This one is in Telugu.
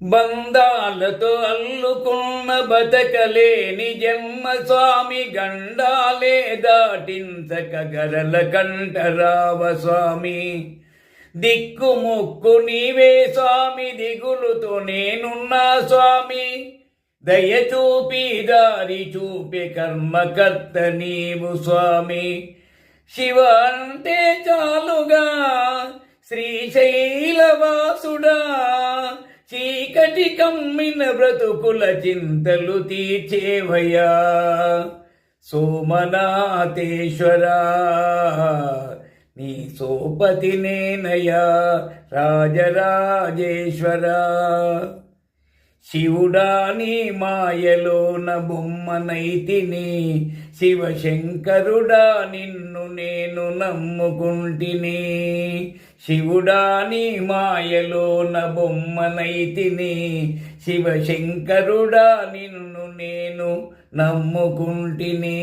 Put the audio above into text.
బంధాలతో అల్లుకున్న బతకలేని జన్మ స్వామి, గండాలే దాటించక గరల కంటరావ స్వామి. దిక్కుముక్కు నీవే స్వామి, దిగులుతో నేనున్నా స్వామి. దయచూపి దారి చూపే కర్మకర్త నీవు స్వామి. శివ అంటే చాలుగా శ్రీశైలవాసుడా, చీకటి కమ్మిన బ్రతుకుల చింతలు తీర్చేవయ్యా. సోమనాథేశ్వరా నీ సోపతి నేనయ్యా, రాజరాజేశ్వరా. శివుడా నీ మాయలోన బొమ్మనైతిని, శివశంకరుడా నిన్ను నేను నమ్ముకుంటిని. శివుడా నీ మాయలోన బొమ్మనైతిని, శివశంకరుడా నిన్ను నేను నమ్ముకుంటిని.